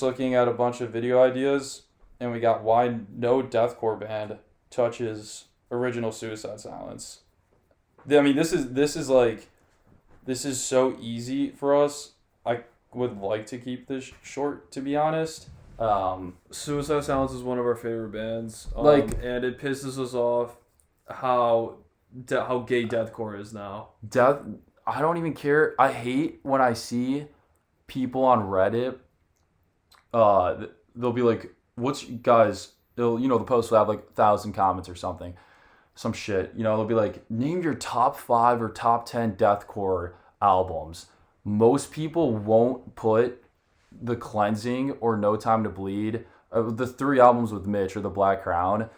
looking at a bunch of video ideas, and we got why no deathcore band touches original Suicide Silence. I mean, this is so easy for us. I would like to keep this short, to be honest. Suicide Silence is one of our favorite bands. Like- and it pisses us off how gay deathcore is now. I don't even care. I hate when I see people on Reddit. They'll be like, "What's guys?" The post will have like 1,000 comments or something, some shit. They'll be like, "Name your top 5 or top 10 deathcore albums." Most people won't put The Cleansing or No Time to Bleed, the 3 albums with Mitch or The Black Crown.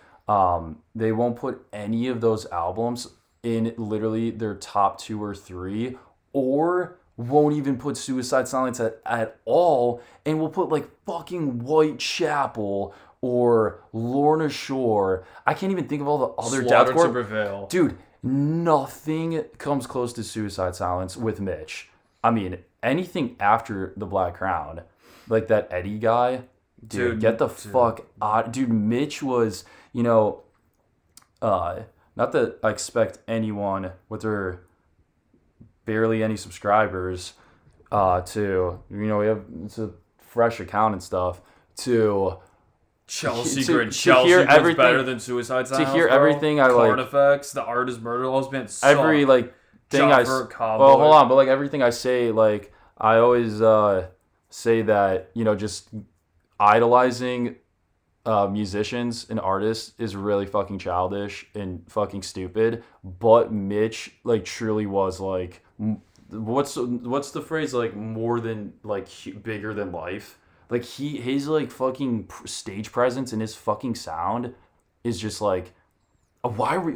They won't put any of those albums in literally their top 2 or 3, or won't even put Suicide Silence at all, and will put like fucking Whitechapel or Lorna Shore. I can't even think of all the other Slaughter to deathcore. Prevail. Dude, nothing comes close to Suicide Silence with Mitch. I mean, anything after The Black Crown, like that Eddie guy, dude, get the fuck out. Dude, Mitch was, not that I expect anyone with their barely any subscribers it's a fresh account and stuff, to Chelsea to Grid. Chelsea hear Grid's everything- better than Suicide Silence. to hear everything I like. Carnifex, The Artist Murder Laws band. Every like thing Joffer, Cowboy. well, hold on, but like everything I say, like I always say that just idolizing musicians and artists is really fucking childish and fucking stupid. But Mitch like truly was like, what's the phrase, like more than like bigger than life. Like his like fucking stage presence and his fucking sound is just like, why are we?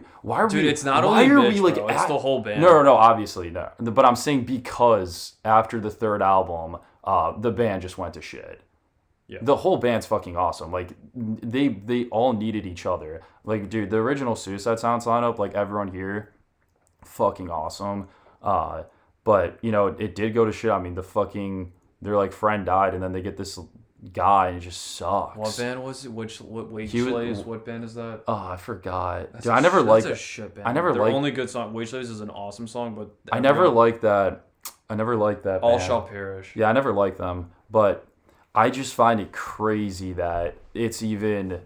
Dude, it's not why only are Mitch, we like? bro. It's the whole band. No, obviously no. But I'm saying because after the 3rd album, the band just went to shit. Yeah. The whole band's fucking awesome. Like they all needed each other. Like, dude, the original Suicide Silence lineup, like everyone here, fucking awesome. But it did go to shit. I mean, their like friend died, and then they get this guy, and it just sucks. What band was it? What band is that? Oh, I forgot. That's Dude, I never liked That's a shit band. I never Their liked- only good song. Wage Slaves is an awesome song, but I never liked that. I never liked that. All band. Shall Perish. Yeah, I never liked them, but I just find it crazy that it's even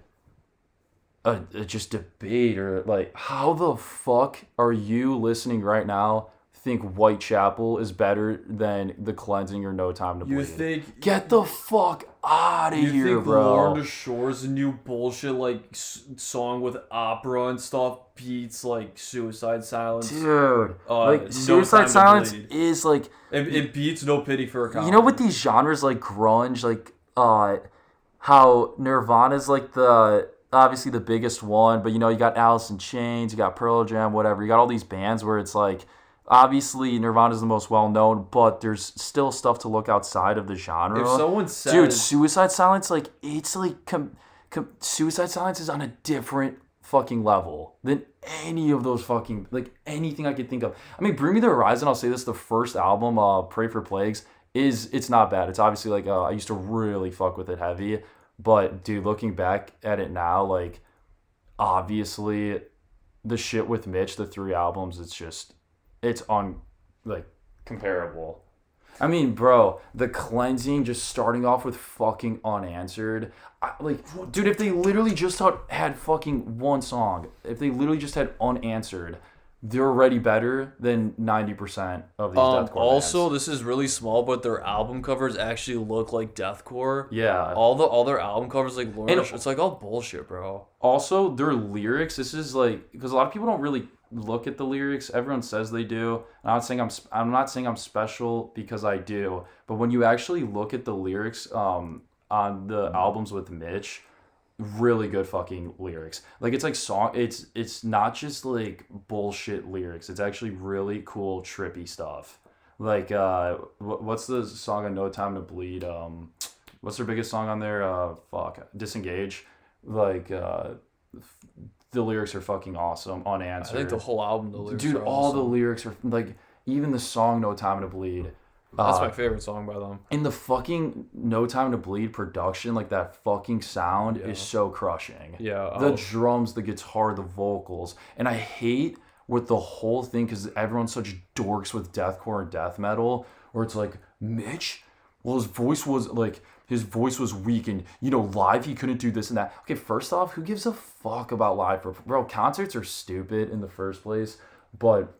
a just debate, or like, how the fuck are you listening right now think Whitechapel is better than The Cleansing or No Time to Bleed? You think? Get the fuck out of You here, think bro. Lorna Shore's new bullshit like song with opera and stuff beats like Suicide Silence? Dude, No like Time Suicide to Silence Bleed. is like, It beats No Pity for a Cowboy. with these genres like grunge, like how Nirvana's like obviously the biggest one, but you got Alice in Chains, you got Pearl Jam, whatever. You got all these bands where it's like, obviously Nirvana's the most well known, but there's still stuff to look outside of the genre. If someone said, Dude, Suicide Silence, like it's like Suicide Silence is on a different fucking level than any of those fucking, like, anything I could think of. I mean, Bring Me the Horizon, I'll say this, the first album, Pray for Plagues, it's not bad. It's obviously like I used to really fuck with it heavy, but dude, looking back at it now, like obviously the shit with Mitch, the 3 albums, it's like comparable. I mean, bro, The Cleansing, just starting off with fucking Unanswered. Dude, if they literally just had fucking one song, if they literally just had Unanswered, they're already better than 90% of these deathcore also, bands. this is really small, but their album covers actually look like deathcore. Yeah. All their album covers like Lorna. And- It's like all bullshit, bro. Also, their lyrics, this is like, because a lot of people don't really look at the lyrics. Everyone says they do. I'm not saying I'm special, because I do. But when you actually look at the lyrics on the albums with Mitch, really good fucking lyrics. Like, it's like it's not just like bullshit lyrics. It's actually really cool, trippy stuff. Like, what's the song on No Time to Bleed? What's their biggest song on there? Disengage. Like, the lyrics are fucking awesome. Unanswered. I think the whole album, the lyrics Dude, are all awesome. the lyrics are like, even the song No Time to Bleed, That's my favorite song by them. And the fucking No Time to Bleed production, like that fucking sound is so crushing. Yeah. The drums, the guitar, the vocals. And I hate with the whole thing because everyone's such dorks with deathcore and death metal where it's like, Mitch? Well, his voice was weak and, live he couldn't do this and that. Okay, first off, who gives a fuck about live? Bro, concerts are stupid in the first place, but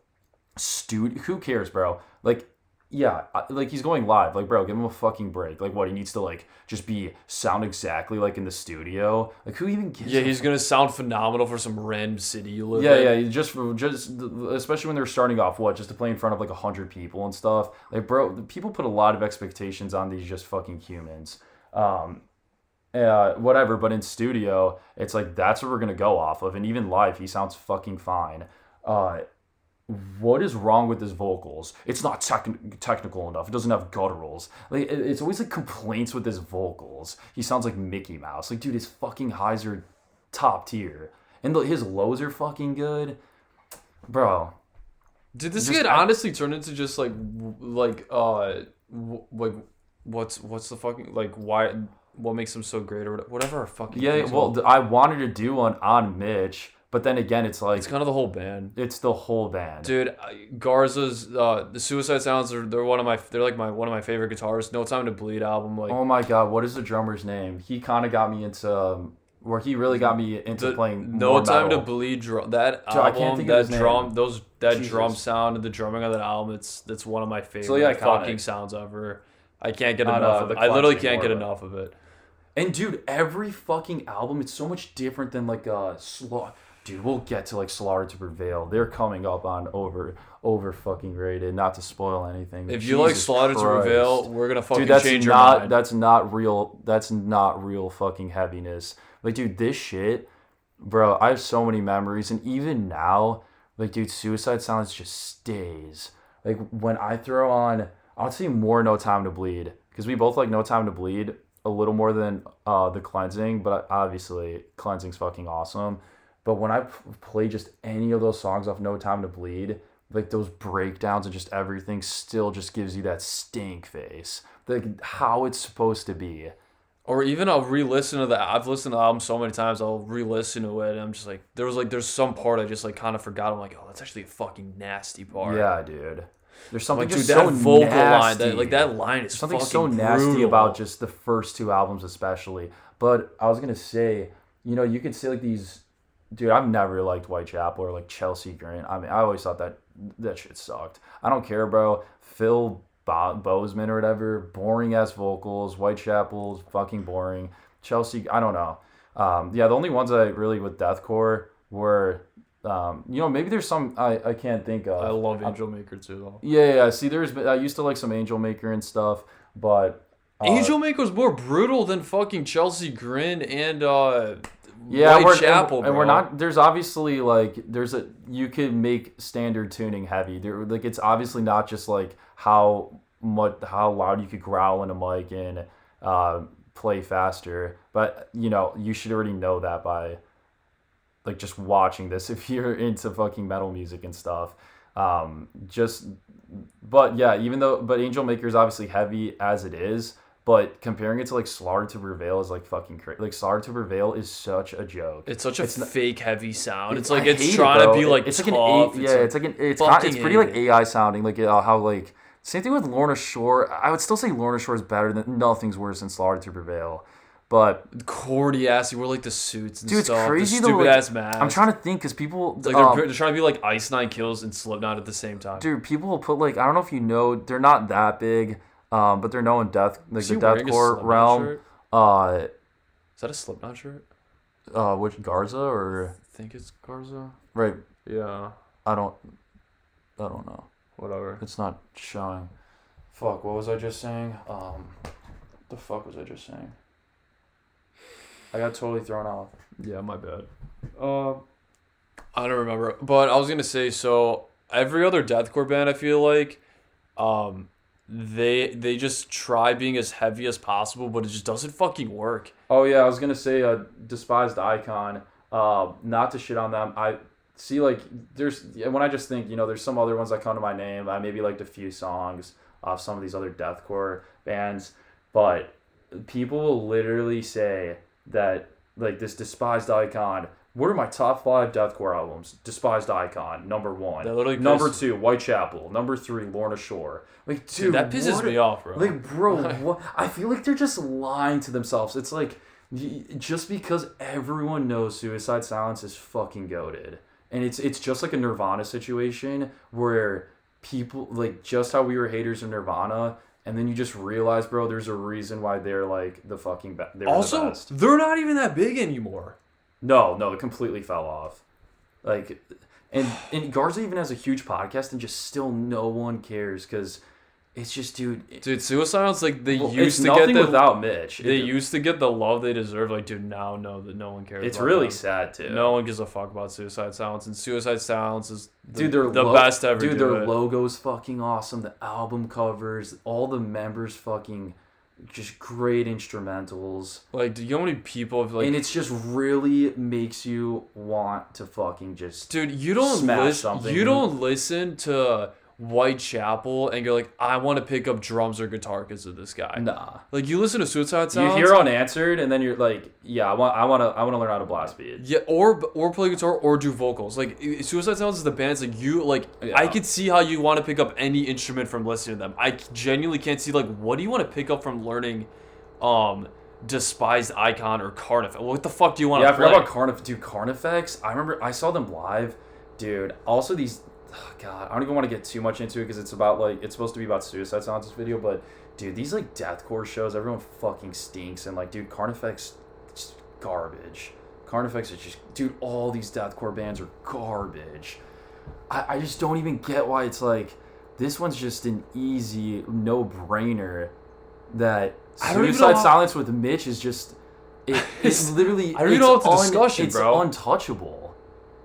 who cares, bro? Like, yeah, like he's going live. Like, bro, give him a fucking break. Like, what, he needs to like just sound exactly like in the studio. Like, who even gives? Yeah, he's gonna sound phenomenal for some random city you live in. Yeah. Just especially when they're starting off, just to play in front of like 100 people and stuff. Like, bro, people put a lot of expectations on these just fucking humans. Whatever. But in studio, it's like that's what we're gonna go off of. And even live, he sounds fucking fine. What is wrong with his vocals? It's not technical enough. It doesn't have gutturals. Like it's always like complaints with his vocals. He sounds like Mickey Mouse. Like, dude, his fucking highs are top tier, and his lows are fucking good, bro. Did this kid honestly turn into just like what's the fucking like why? What makes him so great or whatever? Fucking I wanted to do one on Mitch. But then again, it's like... It's kind of the whole band. It's the whole band. Dude, Garza's... the Suicide Sounds, they're one of my favorite guitarists. No Time to Bleed album. Like, oh my god, what is the drummer's name? He kind of got me into... where he really got me into playing No more Time metal. to Bleed that Dude, album, that drum, drum sound and the drumming of that album, that's one of my favorite fucking sounds ever. I can't get enough of it. I literally can't get enough of it. And dude, every fucking album, it's so much different than like Dude, we'll get to like Slaughter to Prevail. They're coming up on over fucking rated. Not to spoil anything. If you like Slaughter to Prevail, we're gonna fucking change your mind. That's not real. That's not real fucking heaviness. Like, dude, this shit, bro. I have so many memories, and even now, like, dude, Suicide Silence just stays. Like when I throw on, I'll say more No Time to Bleed because we both like No Time to Bleed a little more than the Cleansing, but obviously Cleansing's fucking awesome. But when I play just any of those songs off No Time to Bleed, like those breakdowns and just everything still just gives you that stink face. Like how it's supposed to be. Or even I've listened to the album so many times, I'll re-listen to it and I'm just like, there's some part I just like kind of forgot. I'm like, oh, that's actually a fucking nasty part. Yeah, dude. There's something like, just dude, so that vocal nasty. line, that line is something fucking so nasty brutal. about just the first two albums especially. But I was gonna say, you could say like these. Dude, I've never liked Whitechapel or like Chelsea Green. I mean, I always thought that shit sucked. I don't care, bro. Phil Bozeman or whatever, boring ass vocals. Whitechapel's fucking boring. Chelsea, I don't know. The only ones I really with deathcore were, maybe there's some I can't think of. I love Angel Maker too, though. Yeah. See, I used to like some Angel Maker and stuff, but Angel Maker was more brutal than fucking Chelsea Grin and Whitechapel, bro. We're not. There's obviously you could make standard tuning heavy. Like it's obviously not just like how loud you could growl in a mic and play faster. But you should already know that by like just watching this if you're into fucking metal music and stuff. But Angel Maker is obviously heavy as it is. But comparing it to like Slaughter to Prevail is like fucking crazy. Like Slaughter to Prevail is such a joke. It's such a fake heavy sound. It's like it's trying to be like it's tough. It's pretty like AI sounding. Like how like same thing with Lorna Shore. I would still say Lorna Shore is better than nothing's worse than Slaughter to Prevail. But cordy ass, you wear like the suits and dude, stuff. It's crazy the stupid though. Like, ass mask. I'm trying to think because people it's like they're trying to be like Ice Nine Kills and Slipknot at the same time. Dude, people will put like I don't know if you know, they're not that big. But they're known the deathcore realm. Shirt? Is that a Slipknot shirt? Which Garza or? I think it's Garza. Right. Yeah. I don't know. Whatever. It's not showing. Fuck. What was I just saying? The fuck was I just saying? I got totally thrown off. Yeah, my bad. I don't remember, but I was gonna say so. Every other deathcore band, I feel like, They just try being as heavy as possible, but it just doesn't fucking work. Oh yeah, I was gonna say Despised Icon. Not to shit on them. I see like when I just think there's some other ones that come to my name. I maybe liked a few songs. off some of these other deathcore bands, but people will literally say that like this Despised Icon. What are my top 5 deathcore albums? Despised Icon, number 1. Number 2, Whitechapel. Number 3, Lorna Shore. Like, dude, that pisses me off, bro. Like, bro, what? I feel like they're just lying to themselves. It's like just because everyone knows Suicide Silence is fucking goated, and it's just like a Nirvana situation where people like just how we were haters of Nirvana. And then you just realize, bro, there's a reason why they're like the fucking they're also, the best. they're not even that big anymore. No, it completely fell off. Like, and Garza even has a huge podcast, and just still no one cares because it's just, dude. Suicide's like they used it's to nothing get without Mitch. They used to get the love they deserve. Like, dude, now no, that no one cares. It's about really them. sad too. No one gives a fuck about Suicide Silence, and Suicide Silence is Dude, best ever. Dude, do their it. logo's fucking awesome. The album covers, all the members fucking just great instrumentals. Like, do you know how many people have, like, and it's just really makes you want to fucking just dude, you don't listen to Whitechapel and you're like, I want to pick up drums or guitar because of this guy. Nah. Like, you listen to Suicide Silence. You hear Unanswered, and then you're like, yeah, I want to learn how to blast beat. Yeah, or play guitar or do vocals. Like, Suicide Silence is the band. It's like you like. Yeah. I could see how you want to pick up any instrument from listening to them. I genuinely can't see like what do you want to pick up from learning, Despised Icon or Carnifex. What the fuck do you want to play? Yeah, I forgot about Carnifex. I remember I saw them live, dude. Also these. Oh, God, I don't even want to get too much into it because it's about like it's supposed to be about Suicide Silence's video, but dude, these like deathcore shows, everyone fucking stinks, and like, dude, Carnifex, just garbage. Carnifex is just, dude, all these deathcore bands are garbage. I just don't even get why it's like this one's just an easy no brainer. That Suicide Silence with Mitch is just it's literally I don't even know what's the discussion, bro. It's untouchable.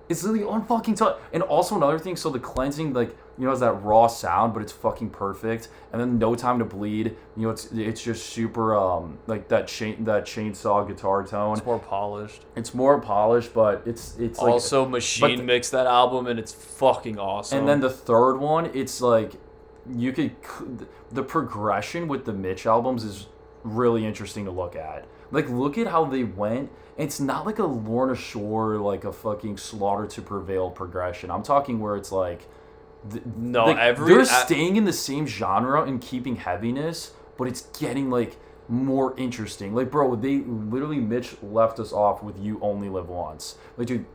It's literally unfucking touch. And also another thing, so the cleansing, like, you know, has that raw sound, but it's fucking perfect. And then No Time to Bleed, you know, it's just super like that chainsaw guitar tone. It's more polished. It's more polished, but it's also like, Machine mixed that album, and it's fucking awesome. And then the third one, it's like the progression with the Mitch albums is really interesting to look at. Like, look at how they went. It's not like a Lorna Shore, like a fucking Slaughter to Prevail progression. I'm talking where it's like, they're staying in the same genre and keeping heaviness, but it's getting like more interesting. Like, bro, they literally Mitch left us off with "You Only Live Once." Like, dude,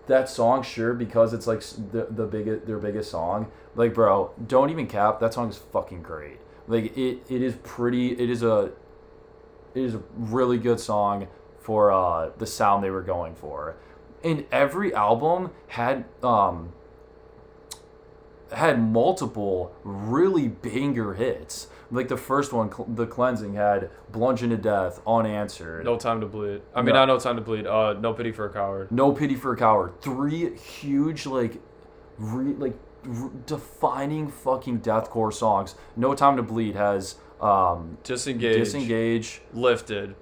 that song, sure, because it's like their biggest song. Like, bro, don't even cap. That song is fucking great. Like, it is a really good song for the sound they were going for. And every album had multiple really banger hits. Like the first one, The Cleansing, had Bludgeon to Death, Unanswered. No Time to Bleed. I mean, not No Time to Bleed. No Pity for a Coward. No Pity for a Coward. 3 huge, defining fucking deathcore songs. No Time to Bleed has Disengage, Lifted.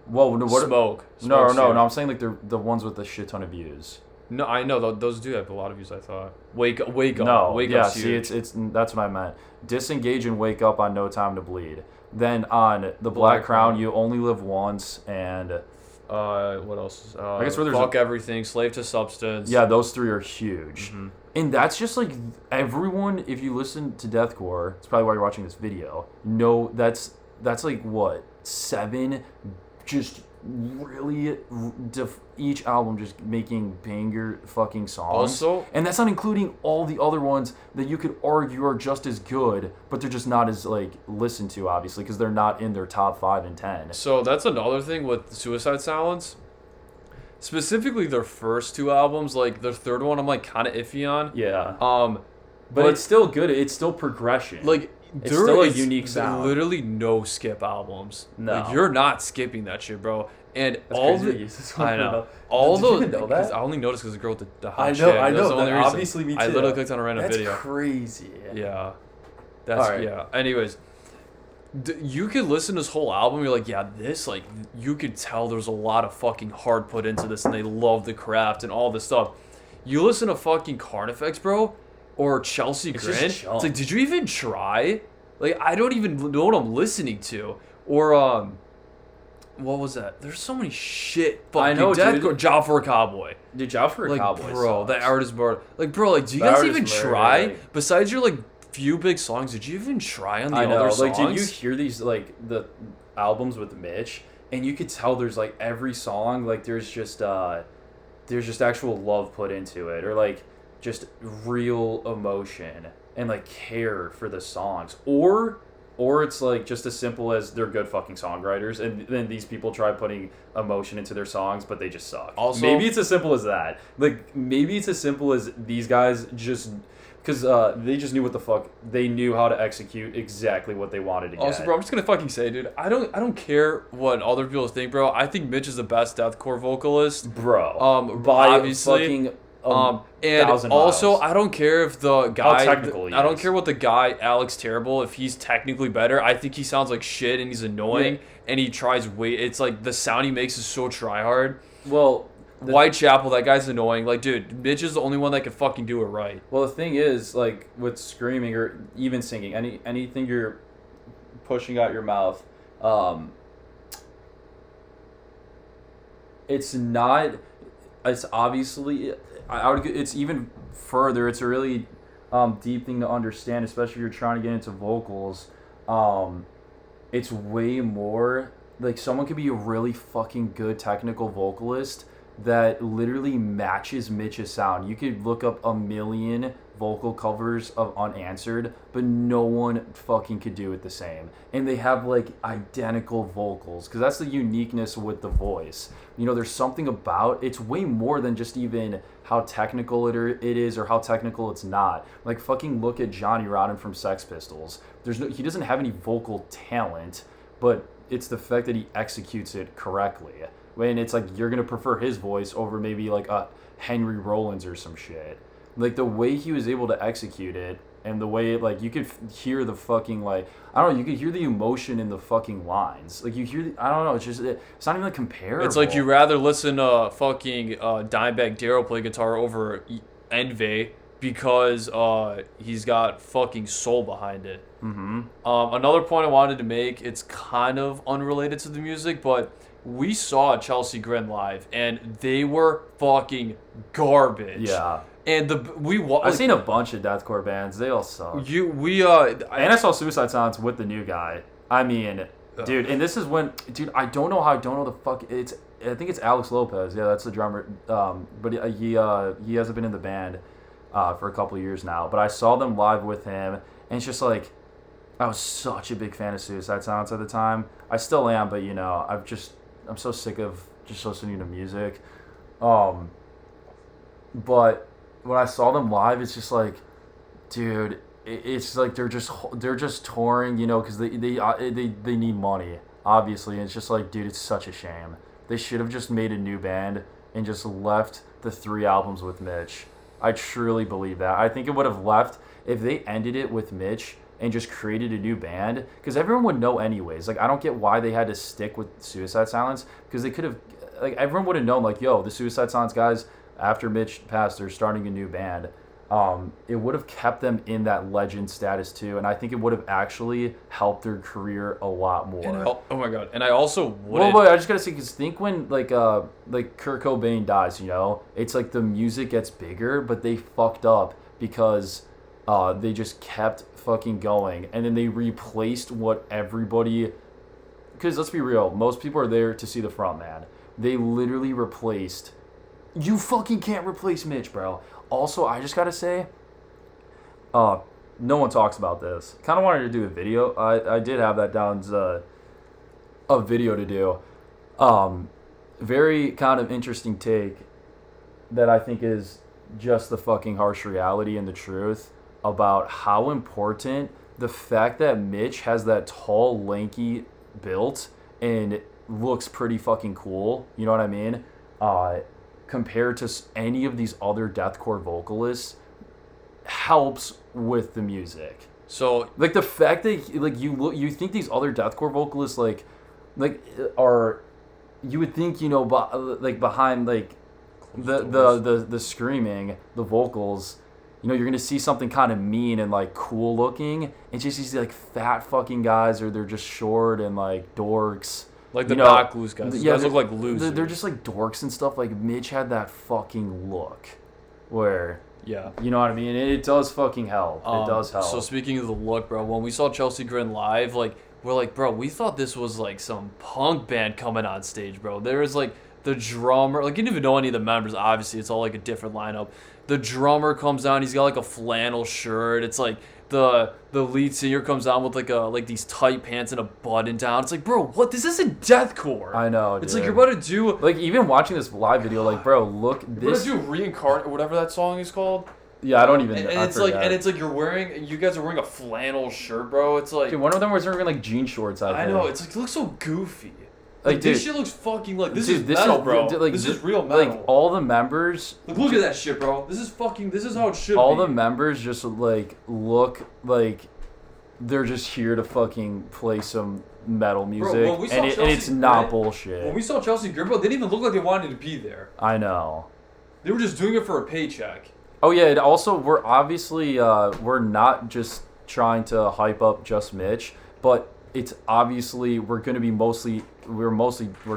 Whoa, no, what? Smoke. No, I'm saying like they're the ones with a shit ton of views. No, I know those do have a lot of views. I thought. Wake up. Wake yeah, Up's see, huge. it's that's what I meant. Disengage and Wake Up on No Time to Bleed. Then on the Black Crown, You Only Live Once, and what else? I guess where there's Fuck Everything, Slave to Substance. Yeah, those 3 are huge. Mm-hmm. And that's just like everyone. If you listen to deathcore, it's probably why you're watching this video. No, that's like what 7, just really each album just making banger fucking songs. Also, and that's not including all the other ones that you could argue are just as good, but they're just not as like listened to, obviously, because they're not in their top 5 and 10. So that's another thing with Suicide Silence. Specifically, their first 2 albums, like their third one, I'm like kind of iffy on. Yeah. But it's still good. It's still progression. Like, it's still a unique sound. Literally no skip albums. No. Like, you're not skipping that shit, bro. And that's all crazy. the I know all Did those. you even know that? I only noticed because the girl with the hot I chick. know. The only reason. Obviously, me too. I literally clicked on a random that's video. Crazy. Yeah. That's all right. Yeah. Anyways, you could listen to this whole album. You're like, yeah, this like you could tell there's a lot of fucking heart put into this, and they love the craft and all this stuff. You listen to fucking Carnifex, bro. or Chelsea It's Grin. just It's like, did you even try? Like, I don't even know what I'm listening to. Or what was that? There's so many shit fucking I know, dude. deathcore. Job for a Cowboy. Dude, Job for a Like, Cowboy bro, sucks. that artist bar. Like, bro, like, do you The guys artist even murder, try? like- Besides your like few big songs, did you even try on the I know. other songs? Like, did you hear these like the albums with Mitch? And you could tell there's like every song, like there's just actual love put into it, or like just real emotion and like care for the songs, or it's like just as simple as they're good fucking songwriters, and then these people try putting emotion into their songs, but they just suck. Also- maybe it's as simple as that. Like maybe it's as simple as these guys just. Because they just knew what the fuck, they knew how to execute exactly what they wanted to get. Also, bro, I'm just gonna fucking say, dude, I don't care what other people think, bro. I think Mitch is the best deathcore vocalist. Bro, Obviously, fucking and 1,000 also, miles. I don't care if the guy, technical he I don't is. care what the guy Alex Terrible, if he's technically better. I think he sounds like shit and he's annoying, Yeah. and he tries it's like the sound he makes is so try hard. Well, Whitechapel, that guy's annoying. Like, dude, Mitch is the only one that can fucking do it right. well, the thing is, like with screaming or even singing, anything you're pushing out your mouth, it's not. It's obviously. I would. It's even further. It's a really deep thing to understand, especially if you're trying to get into vocals. It's way more. Like someone could be a really fucking good technical vocalist that literally matches Mitch's sound. You could look up a million vocal covers of Unanswered, but no one fucking could do it the same. And they have like identical vocals, because that's the uniqueness with the voice. You know, there's something about it's way more than just even how technical it is or how technical it's not. Like fucking look at Johnny Rotten from Sex Pistols. He doesn't have any vocal talent, but it's the fact that he executes it correctly. And it's like you're gonna prefer his voice over maybe like a Henry Rollins or some shit. Like the way he was able to execute it, and the way like you could hear the fucking like I don't know, you could hear the emotion in the fucking lines. Like you hear I don't know, it's not even like comparable. It's like you rather listen to fucking Dimebag Darrell play guitar over Envy because he's got fucking soul behind it. Mm-hmm. Another point I wanted to make, it's kind of unrelated to the music, but we saw Chelsea Grin live, and they were fucking garbage. Yeah. And I've seen a bunch of deathcore bands. They all suck. And And I saw Suicide Silence with the new guy. I mean, dude, and this is when, dude, I don't know the fuck. I think it's Alex Lopez. Yeah, that's the drummer. But he hasn't been in the band for a couple of years now. But I saw them live with him, and it's just like, I was such a big fan of Suicide Silence at the time. I still am, but you know, I'm so sick of just listening to music. But when I saw them live, it's just like, dude, it's like they're just touring, you know, because they need money, obviously. And it's just like, dude, it's such a shame. They should have just made a new band and just left the 3 albums with Mitch. I truly believe that. I think it would have left if they ended it with Mitch and just created a new band, because everyone would know anyways. Like, I don't get why they had to stick with Suicide Silence, because they could have, like, everyone would have known, like, yo, the Suicide Silence guys, after Mitch passed, they're starting a new band. It would have kept them in that legend status too, and I think it would have actually helped their career a lot more. Oh my god! And I also would. Well, but I just gotta say, because think when like Kurt Cobain dies, you know, it's like the music gets bigger, but they fucked up because they just kept fucking going, and then they replaced what everybody. Because let's be real, most people are there to see the front man. They literally replaced. You fucking can't replace Mitch, bro. Also, I just gotta say, no one talks about this. Kind of wanted to do a video. I did have that down as a video to do. Very kind of interesting take that I think is just the fucking harsh reality and the truth about how important the fact that Mitch has that tall, lanky build and looks pretty fucking cool. You know what I mean? Compared to any of these other deathcore vocalists, helps with the music. So like the fact that like you think these other deathcore vocalists like are, you would think, you know, like behind like the screaming, the vocals, you're gonna see something kind of mean and like cool looking. It's just these like fat fucking guys, or they're just short and like dorks. Like the back loose guys. Those guys look like losers. They're just like dorks and stuff. Like Mitch had that fucking look, where you know what I mean. It does fucking help. It does help. So speaking of the look, bro, when we saw Chelsea Grin live, like we're like, bro, we thought this was like some punk band coming on stage, bro. There was like the drummer, like you didn't even know any of the members. Obviously, it's all like a different lineup. The drummer comes down. He's got like a flannel shirt. It's like the lead singer comes down with like these tight pants and a button down. It's like, bro, what? This isn't deathcore. I know. It's dude. like you're about to do like even watching this live video, like bro, look this. You're about to do reincarnate or whatever that song is called. Yeah, I don't even. And it's like you guys are wearing a flannel shirt, bro. It's like dude, one of them was wearing like jean shorts. I know. It's like it looks so goofy. Like this dude, shit looks fucking like this dude, is metal, bro. Like, this is real metal. Like all the members. Like, look at that shit, bro. This is how it should all be. the members just like look like they're just here to fucking play some metal music, bro, and it's not bullshit. When we saw Chelsea Grin, bro, they didn't even look like they wanted to be there. I know. They were just doing it for a paycheck. Oh yeah, and also we're obviously we're not just trying to hype up just Mitch, but it's obviously we're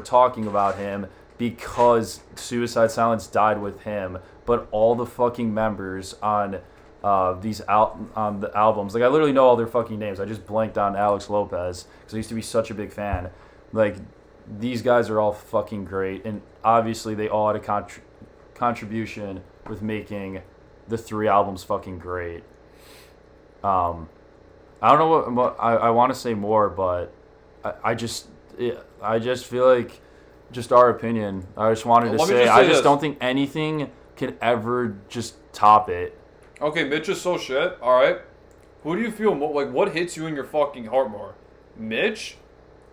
talking about him because Suicide Silence died with him, but all the fucking members on on the albums, like I literally know all their fucking names. I just blanked on Alex Lopez because I used to be such a big fan. Like these guys are all fucking great, and obviously they all had a contribution with making the 3 albums fucking great. I don't know what I want to say more, but I just feel like just our opinion. I just wanted to say I just don't think anything can ever just top it. Okay, Mitch is so shit. All right, who do you feel like? What hits you in your fucking heart more, Mitch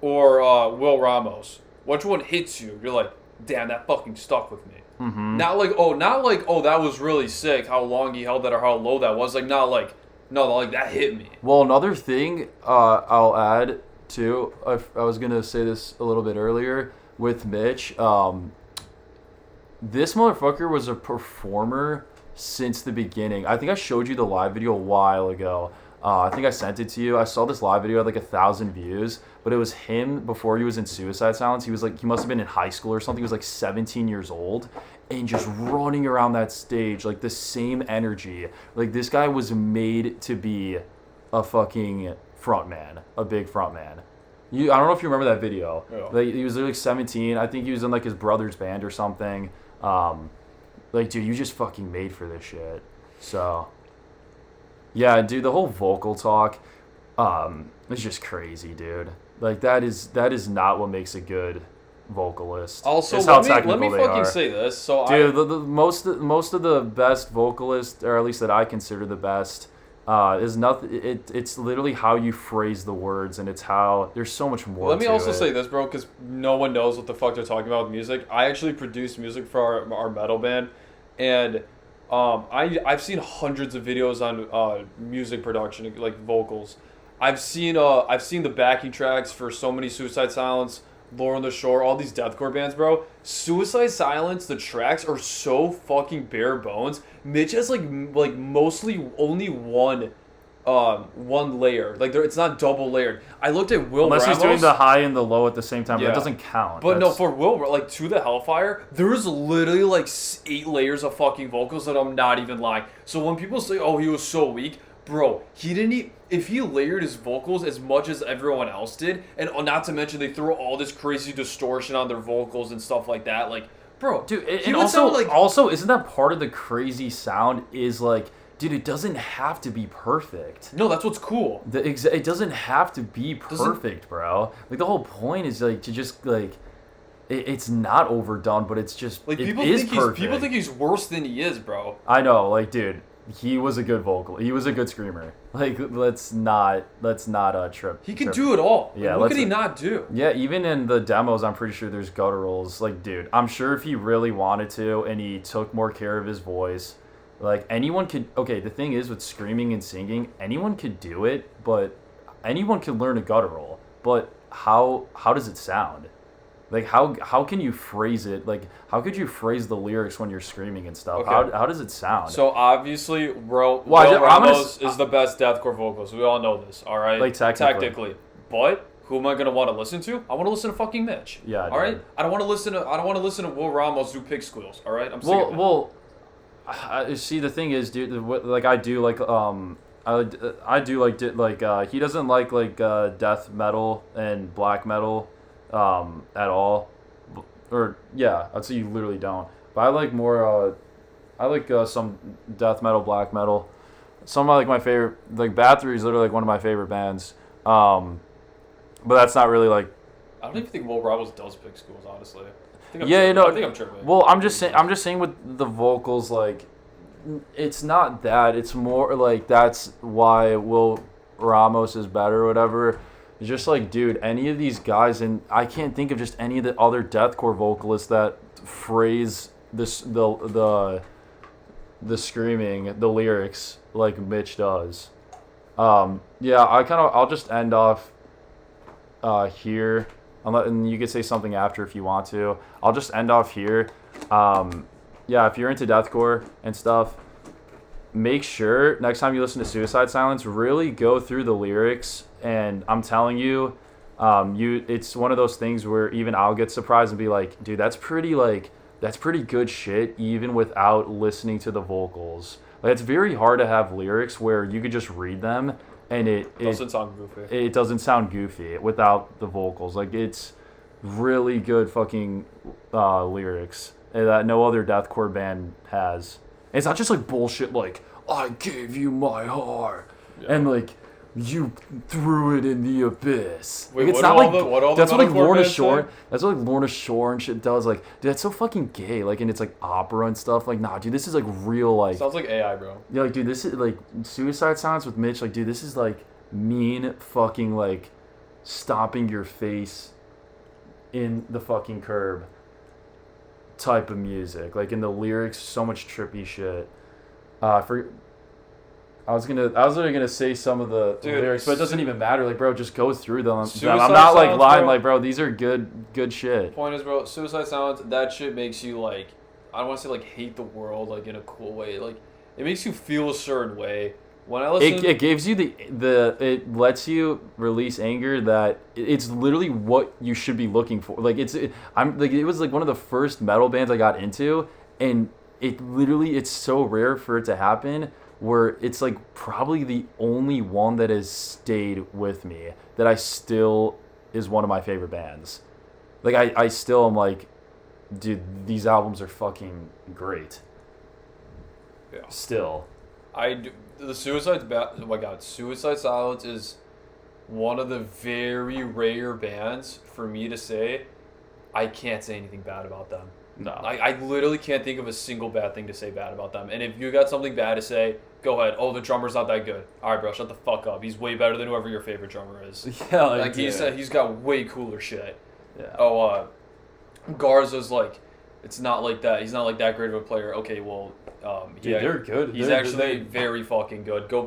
or Will Ramos? Which one hits you? You're like, damn, that fucking stuck with me. Mm-hmm. Not like that was really sick. How long he held that or how low that was. Like that hit me. Well, another thing I'll add too. I was gonna say this a little bit earlier with Mitch. This motherfucker was a performer since the beginning. I think I showed you the live video a while ago. I think I sent it to you. I saw this live video had like 1,000 views, but it was him before he was in Suicide Silence. He was like, he must have been in high school or something. He was like 17 years old and just running around that stage, like the same energy. Like this guy was made to be a fucking frontman, a big frontman. I don't know if you remember that video. Yeah. Like he was like 17. I think he was in like his brother's band or something. Like, dude, you just fucking made for this shit. So, yeah, dude, the whole vocal talk, is just crazy, dude. Like, that is not what makes a good vocalist. Also, it's let me fucking say this. So, dude, most of the best vocalists, or at least that I consider the best, is nothing. It's literally how you phrase the words, and it's how there's so much more. Let me also to it. say this, bro, because no one knows what the fuck they're talking about with music. I actually produce music for our metal band, and I've seen hundreds of videos on music production, like vocals. I've seen the backing tracks for so many Suicide Silence, Lore on the Shore, all these deathcore bands, bro. Suicide Silence, the tracks are so fucking bare bones. Mitch has like mostly only one layer. Like it's not double layered. I looked at Will Unless Ramos. he's doing the high and the low at the same time, Yeah. that doesn't count. But no, for Will, like To the Hellfire, there's literally like 8 layers of fucking vocals that I'm not even lying. So when people say, "Oh, he was so weak," bro, he didn't. If he layered his vocals as much as everyone else did, and not to mention they throw all this crazy distortion on their vocals and stuff like that, like, bro, dude, he and would sound like also isn't that part of the crazy sound? Is like, dude, it doesn't have to be perfect. No, that's what's cool. It doesn't have to be perfect, bro. Like the whole point is like to just like, it's not overdone, but it's just like people think he's worse than he is, bro. I know, like, dude. He was a good vocal. He was a good screamer. Like, let's not trip. He can do it all. Yeah, like, what could he not do? Yeah, even in the demos, I'm pretty sure there's gutturals. Like, dude, I'm sure if he really wanted to and he took more care of his voice, like anyone could. Okay, the thing is with screaming and singing, anyone could do it, but anyone could learn a guttural. But how does it sound? Like how can you phrase it? Like how could you phrase the lyrics when you're screaming and stuff? Okay. How does it sound? So obviously, Will I'm Ramos gonna is the best deathcore vocalist. We all know this, all right? Like, technically. But who am I gonna want to listen to? I want to listen to fucking Mitch. Yeah, All right. dude. I don't want to listen to Will Ramos do pig squeals. All right. I'm sick of it. Well, see the thing is, dude. Like I do like I do like he doesn't like death metal and black metal at all. Or yeah, I'd say you literally don't. But I like more. I like some death metal, black metal. Some of like my favorite. Like Bathory is literally like one of my favorite bands. But that's not really like. I don't even think Will Ramos does pig squeals. Honestly. I think I'm Yeah, tripping. you know. I think I'm tripping. Well, I'm just saying with the vocals, like, it's not that. It's more like that's why Will Ramos is better or whatever. It's just like, dude, any of these guys, and I can't think of just any of the other deathcore vocalists that phrase this the screaming, the lyrics like Mitch does. Yeah, I'll just end off here. And you could say something after if you want to. I'll just end off here. Yeah, if you're into deathcore and stuff, make sure next time you listen to Suicide Silence, really go through the lyrics. And I'm telling you, it's one of those things where even I'll get surprised and be like, dude, that's pretty good shit, even without listening to the vocals. Like, it's very hard to have lyrics where you could just read them and it doesn't sound goofy. It doesn't sound goofy without the vocals. Like, it's really good fucking lyrics that no other deathcore band has. And it's not just like bullshit like, I gave you my heart, and like, you threw it in the abyss. Wait, like, it's what not do like all the- what all the that's what like metalcore Lorna bands Shore. say? That's what like Lorna Shore and shit does. Like, dude, that's so fucking gay. Like, and it's like opera and stuff. Like, nah, dude, this is like real. Like, Sounds like AI, bro. yeah, like, dude, this is like Suicide Silence with Mitch. Like, dude, this is like mean fucking like stomping your face in the fucking curb type of music. Like, in the lyrics, so much trippy shit. I was literally gonna say some of the lyrics, but it doesn't even matter. Like, bro, just go through them. I'm not like Silence, lying. bro. Like, bro, these are good shit. Point is, bro, Suicide Silence, that shit makes you like, I don't want to say like hate the world like in a cool way. Like, it makes you feel a certain way. When I listen, It gives you it lets you release anger that it's literally what you should be looking for. Like, it was like one of the first metal bands I got into, and it's so rare for it to happen, where it's like probably the only one that has stayed with me that I still is one of my favorite bands. Like, I still am like, dude, these albums are fucking great. Yeah. Still. Oh my god, Suicide Silence is one of the very rare bands for me to say I can't say anything bad about them. No. I literally can't think of a single bad thing to say bad about them. And if you got something bad to say, go ahead. Oh, the drummer's not that good. All right, bro, shut the fuck up. He's way better than whoever your favorite drummer is. Yeah, Like, he's got way cooler shit. Yeah. Oh, Garza's like, it's not like that. He's not like that great of a player. Okay, well, Dude, they're good. He's very fucking good. Dude,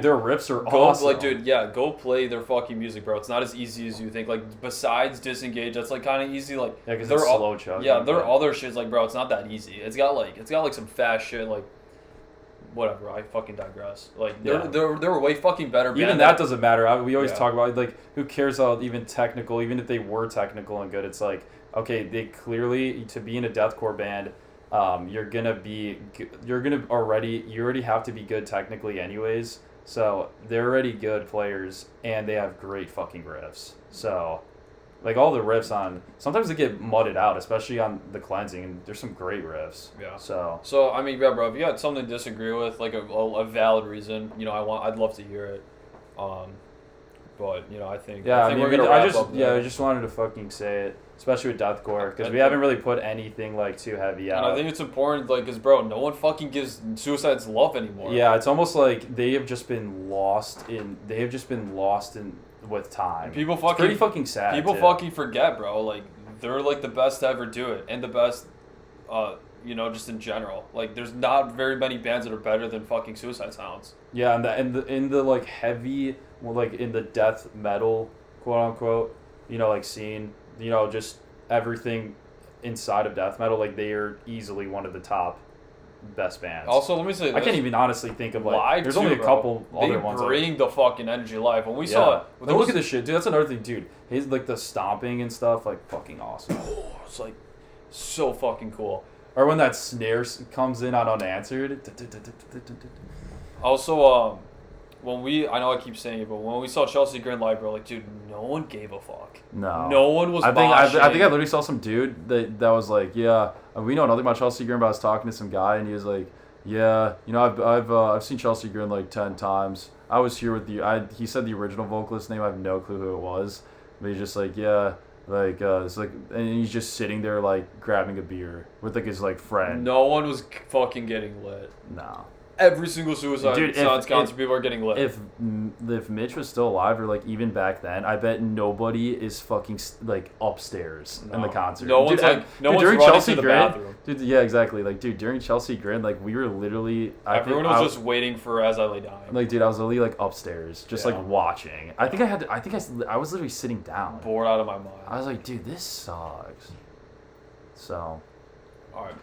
their riffs are awesome. Like, dude, yeah, go play their fucking music, bro. It's not as easy as you think. Like, besides Disengage, that's like kind of easy. Like, yeah, because it's slow chugging. Yeah, their other shit's like, bro, it's not that easy. It's got like some fast shit. Like, whatever. I fucking digress. Like, they're way fucking better. Even that doesn't matter. We always talk about, like, who cares how even technical, even if they were technical and good, it's like, okay, they clearly, to be in a deathcore band, you already have to be good technically anyways. So they're already good players, and they have great fucking riffs. So, like, all the riffs sometimes they get mudded out, especially on the Cleansing, and there's some great riffs. Yeah. So I mean, yeah, bro, if you had something to disagree with, like a valid reason, I'd love to hear it. But I think we're gonna wrap up there. I just wanted to fucking say it, especially with deathcore, because we haven't really put anything like too heavy out. And I think it's important, like, because, bro, no one fucking gives Suicide's love anymore. Yeah, it's almost like they have just been lost in with time. People fucking, it's pretty fucking sad. People too. fucking forget, bro. Like, they're like the best to ever do it, and the best, just in general. Like, there's not very many bands that are better than fucking Suicide Silence. Yeah, and in the like heavy, well, like in the death metal, quote unquote, like scene, just everything inside of death metal, like they are easily one of the top best bands. Also, let me say this. I can't even honestly think of like Live there's too, only a bro. couple other They ones. bring the fucking energy live. When we Yeah. saw it, Like, look at this shit, dude. That's another thing, dude. His like the stomping and stuff, like fucking awesome. it's like so fucking cool. Or when that snare comes in on unanswered. Also, I know I keep saying it, but when we saw Chelsea Grin live, bro, like, dude, no one gave a fuck. No. No one was I think moshing. I literally saw some dude that was like, yeah, we know nothing about Chelsea Grin, but I was talking to some guy and he was like, yeah, you know, I've seen Chelsea Grin like 10 times. I was here with he said the original vocalist name. I have no clue who it was, but he's just like, yeah, like it's like, and he's just sitting there like grabbing a beer with like his like friend. No one was fucking getting lit. No. Every single Suicide Dude, Silence concert, people are getting lit. If Mitch was still alive, or like even back then, I bet nobody is fucking like upstairs in the concert. No one's dude, like, no one's during running Chelsea to the Grin, bathroom. dude. Yeah, exactly. Like, dude, during Chelsea Grin, like we were literally. Everyone was just waiting for As I Lay Dying. Like, dude, I was literally like upstairs, just Yeah. like watching. I think I was literally sitting down. Bored out of my mind. I was like, dude, this sucks. So. All right.